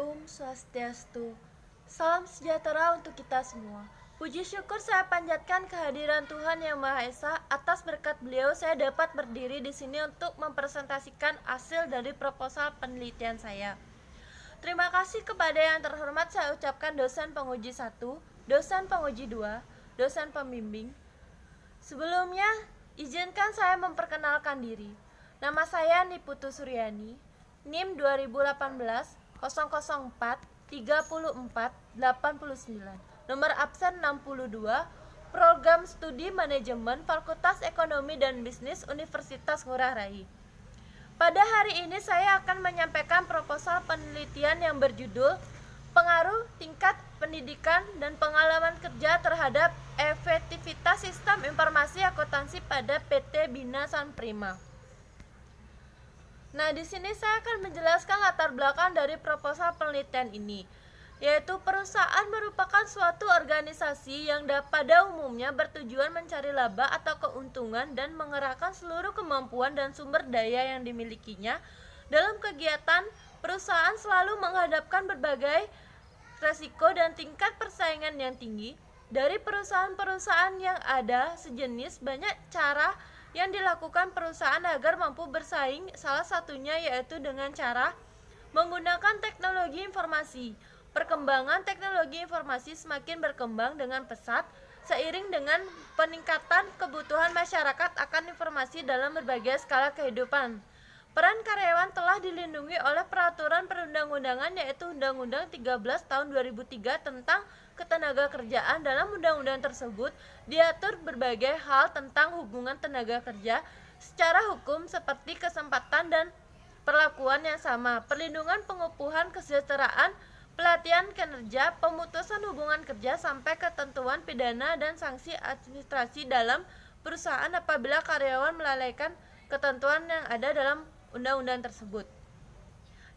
Om Swastiastu. Salam sejahtera untuk kita semua. Puji syukur saya panjatkan kehadiran Tuhan Yang Maha Esa. Atas berkat beliau saya dapat berdiri di sini untuk mempresentasikan hasil dari proposal penelitian saya. Terima kasih kepada yang terhormat saya ucapkan dosen penguji 1, dosen penguji 2, dosen pembimbing. Sebelumnya, izinkan saya memperkenalkan diri. Nama saya Niputu Suryani, NIM 2018 004 34 89, nomor absen 62, Program Studi Manajemen Fakultas Ekonomi dan Bisnis Universitas Ngurah Rai. Pada hari ini saya akan menyampaikan proposal penelitian yang berjudul Pengaruh Tingkat Pendidikan dan Pengalaman Kerja terhadap Efektivitas Sistem Informasi Akuntansi pada PT Bina San Prima. Nah, di sini saya akan menjelaskan latar belakang dari proposal penelitian ini, yaitu perusahaan merupakan suatu organisasi yang pada umumnya bertujuan mencari laba atau keuntungan dan mengerahkan seluruh kemampuan dan sumber daya yang dimilikinya. Dalam kegiatan, perusahaan selalu menghadapkan berbagai resiko dan tingkat persaingan yang tinggi. Dari perusahaan-perusahaan yang ada sejenis, banyak cara yang dilakukan perusahaan agar mampu bersaing. Salah satunya yaitu dengan cara menggunakan teknologi informasi. Perkembangan teknologi informasi semakin berkembang dengan pesat seiring dengan peningkatan kebutuhan masyarakat akan informasi dalam berbagai skala kehidupan. Peran karyawan telah dilindungi oleh peraturan perundang-undangan, yaitu Undang-Undang 13 tahun 2003 tentang Ketenagakerjaan. Dalam undang-undang tersebut diatur berbagai hal tentang hubungan tenaga kerja secara hukum, seperti kesempatan dan perlakuan yang sama, perlindungan pengupuhan kesejahteraan, pelatihan kinerja, pemutusan hubungan kerja, sampai ketentuan pidana dan sanksi administrasi dalam perusahaan apabila karyawan melalaikan ketentuan yang ada dalam undang-undang tersebut.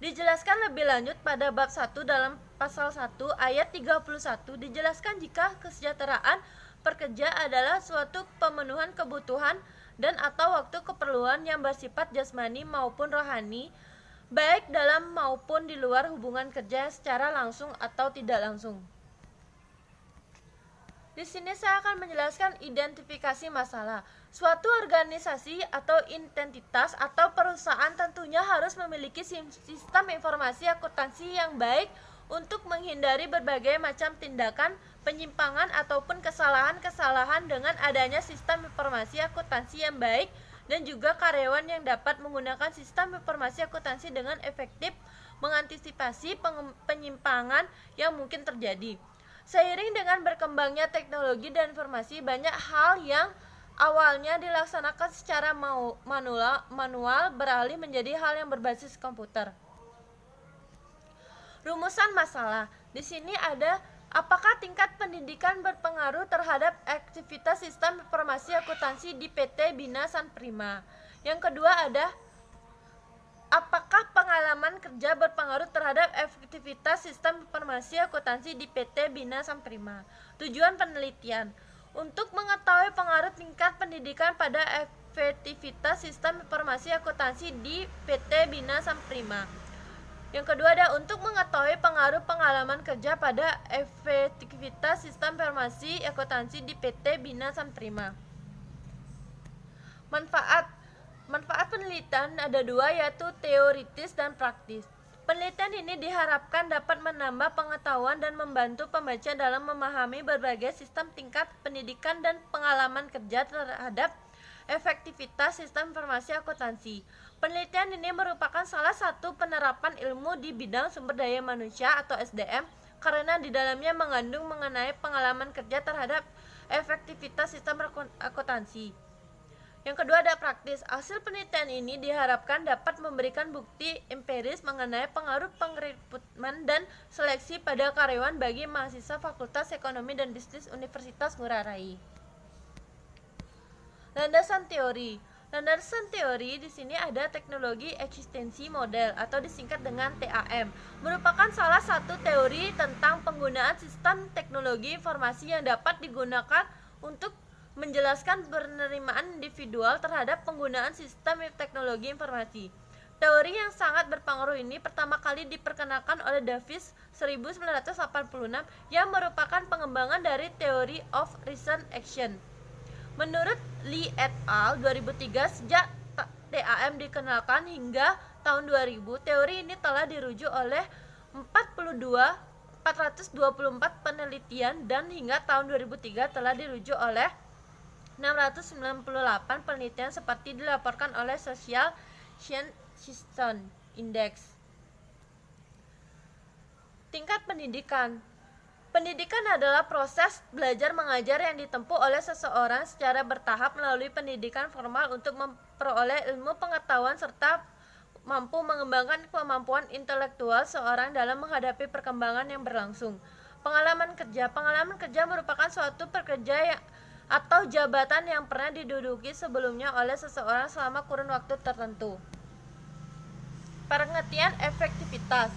Dijelaskan lebih lanjut pada bab 1 dalam pasal 1 ayat 31, dijelaskan jika kesejahteraan pekerja adalah suatu pemenuhan kebutuhan dan atau waktu keperluan yang bersifat jasmani maupun rohani, baik dalam maupun di luar hubungan kerja secara langsung atau tidak langsung. Di sini saya akan menjelaskan identifikasi masalah. Suatu organisasi atau entitas atau perusahaan tentunya harus memiliki sistem informasi akuntansi yang baik untuk menghindari berbagai macam tindakan, penyimpangan ataupun kesalahan-kesalahan. Dengan adanya sistem informasi akuntansi yang baik dan juga karyawan yang dapat menggunakan sistem informasi akuntansi dengan efektif mengantisipasi penyimpangan yang mungkin terjadi. Seiring dengan berkembangnya teknologi dan informasi, banyak hal yang awalnya dilaksanakan secara manual beralih menjadi hal yang berbasis komputer. Rumusan masalah. Di sini ada apakah tingkat pendidikan berpengaruh terhadap aktivitas sistem informasi akuntansi di PT Bina San Prima. Yang kedua ada apakah pengalaman kerja berpengaruh terhadap efektivitas sistem informasi akuntansi di PT Bina San Prima. Tujuan penelitian untuk mengetahui pengaruh tingkat pendidikan pada efektivitas sistem informasi akuntansi di PT Bina San Prima. Yang kedua ada untuk mengetahui pengaruh pengalaman kerja pada efektivitas sistem informasi akuntansi di PT Bina San Prima. Manfaat penelitian ada dua, yaitu teoritis dan praktis. Penelitian ini diharapkan dapat menambah pengetahuan dan membantu pembaca dalam memahami berbagai sistem tingkat pendidikan dan pengalaman kerja terhadap efektivitas sistem informasi akuntansi. Penelitian ini merupakan salah satu penerapan ilmu di bidang sumber daya manusia atau SDM, karena di dalamnya mengandung mengenai pengalaman kerja terhadap efektivitas sistem akuntansi. Yang kedua ada praktis. Hasil penelitian ini diharapkan dapat memberikan bukti empiris mengenai pengaruh pengrekrutan dan seleksi pada karyawan bagi mahasiswa Fakultas Ekonomi dan Bisnis Universitas Ngurah Rai. Landasan teori. Landasan teori di sini ada teknologi eksistensi model atau disingkat dengan TAM. Merupakan salah satu teori tentang penggunaan sistem teknologi informasi yang dapat digunakan untuk menjelaskan penerimaan individual terhadap penggunaan sistem teknologi informasi. Teori yang sangat berpengaruh ini pertama kali diperkenalkan oleh Davis 1986 yang merupakan pengembangan dari Theory of Recent Action. Menurut Lee et al. 2003, sejak TAM dikenalkan hingga tahun 2000, teori ini telah dirujuk oleh 424 penelitian dan hingga tahun 2003 telah dirujuk oleh 698 penelitian seperti dilaporkan oleh Social Science Index. Tingkat pendidikan. Pendidikan adalah proses belajar mengajar yang ditempuh oleh seseorang secara bertahap melalui pendidikan formal untuk memperoleh ilmu pengetahuan serta mampu mengembangkan kemampuan intelektual seorang dalam menghadapi perkembangan yang berlangsung. Pengalaman kerja. Pengalaman kerja merupakan suatu pekerja atau jabatan yang pernah diduduki sebelumnya oleh seseorang selama kurun waktu tertentu. Pengertian efektivitas.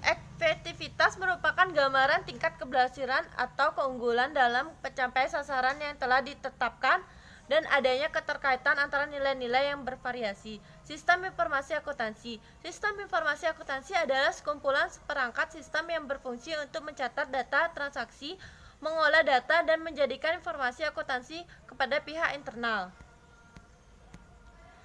Efektivitas merupakan gambaran tingkat keberhasilan atau keunggulan dalam mencapai sasaran yang telah ditetapkan dan adanya keterkaitan antara nilai-nilai yang bervariasi. Sistem informasi akuntansi. Sistem informasi akuntansi adalah sekumpulan perangkat sistem yang berfungsi untuk mencatat data transaksi, mengolah data, dan menjadikan informasi akuntansi kepada pihak internal.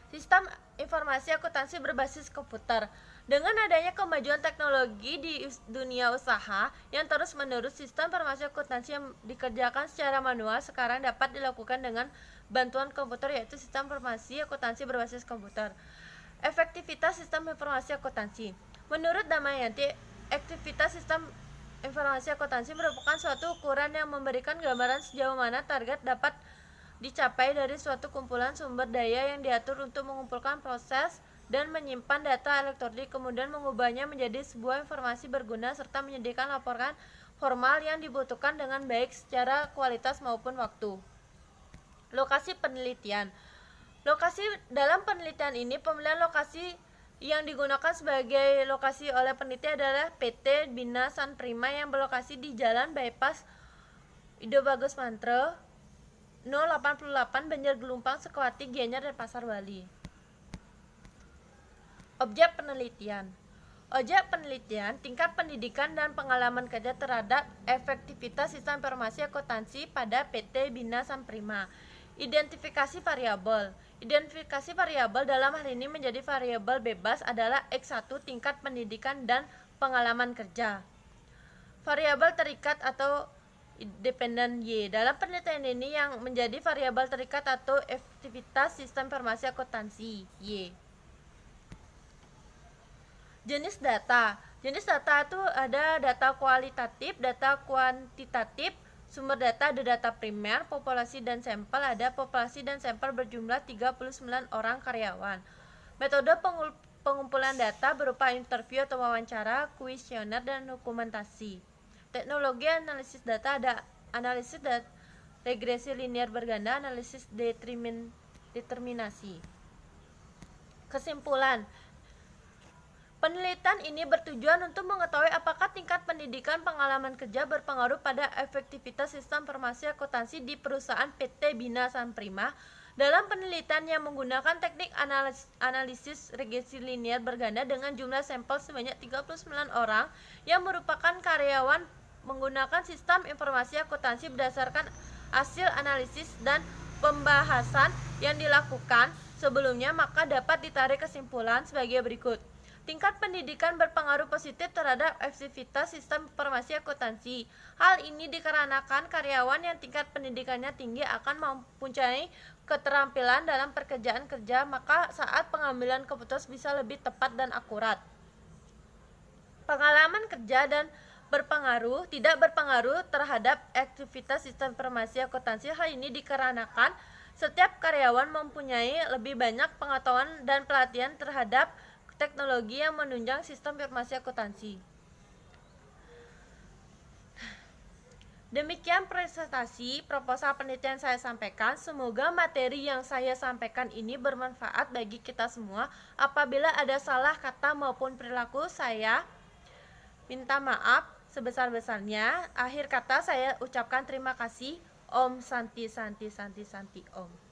Sistem informasi akuntansi berbasis komputer. Dengan adanya kemajuan teknologi di dunia usaha yang terus-menerus, sistem informasi akuntansi yang dikerjakan secara manual sekarang dapat dilakukan dengan bantuan komputer, yaitu sistem informasi akuntansi berbasis komputer. Efektivitas sistem informasi akuntansi. Menurut Damayanti, efektivitas sistem informasi akuntansi merupakan suatu ukuran yang memberikan gambaran sejauh mana target dapat dicapai dari suatu kumpulan sumber daya yang diatur untuk mengumpulkan, proses, dan menyimpan data elektronik, kemudian mengubahnya menjadi sebuah informasi berguna serta menyediakan laporan formal yang dibutuhkan dengan baik secara kualitas maupun waktu. Lokasi penelitian. Lokasi dalam penelitian ini, pemilihan lokasi yang digunakan sebagai lokasi oleh peneliti adalah PT Bina San Prima yang berlokasi di Jalan Bypass Ido Bagus Mantre 088 Banjargelumpang, Sukawati, Gianyar, dan Pasar Bali. Objek penelitian. Objek penelitian, tingkat pendidikan dan pengalaman kerja terhadap efektivitas sistem informasi akuntansi pada PT Bina San Prima. Identifikasi variabel. Identifikasi variabel dalam hal ini menjadi variabel bebas adalah X1 tingkat pendidikan dan pengalaman kerja. Variabel terikat atau dependen Y. Dalam penelitian ini yang menjadi variabel terikat atau efektivitas sistem informasi akuntansi Y. Jenis data. Jenis data itu ada data kualitatif, data kuantitatif. Sumber data ada data primer, populasi dan sampel. Ada populasi dan sampel berjumlah 39 orang karyawan. Metode pengumpulan data berupa interview atau wawancara, kuesioner, dan dokumentasi. Teknologi analisis data ada analisis regresi linear berganda, analisis determinasi. Kesimpulan. Penelitian ini bertujuan untuk mengetahui apakah tingkat pendidikan pengalaman kerja berpengaruh pada efektivitas sistem informasi akuntansi di perusahaan PT Bina San Prima. Dalam penelitian yang menggunakan teknik analisis regresi linear berganda dengan jumlah sampel sebanyak 39 orang yang merupakan karyawan menggunakan sistem informasi akuntansi berdasarkan hasil analisis dan pembahasan yang dilakukan sebelumnya, maka dapat ditarik kesimpulan sebagai berikut. Tingkat pendidikan berpengaruh positif terhadap efektivitas sistem informasi akuntansi. Hal ini dikarenakan karyawan yang tingkat pendidikannya tinggi akan mempunyai keterampilan dalam pekerjaan kerja, maka saat pengambilan keputusan bisa lebih tepat dan akurat. Pengalaman kerja dan tidak berpengaruh terhadap aktivitas sistem informasi akuntansi. Hal ini dikarenakan setiap karyawan mempunyai lebih banyak pengetahuan dan pelatihan terhadap teknologi yang menunjang sistem informasi akuntansi. Demikian presentasi proposal penelitian saya sampaikan. Semoga materi yang saya sampaikan ini bermanfaat bagi kita semua. Apabila ada salah kata maupun perilaku, saya minta maaf sebesar-besarnya. Akhir kata saya ucapkan terima kasih. Om Santi Santi Santi Santi Om.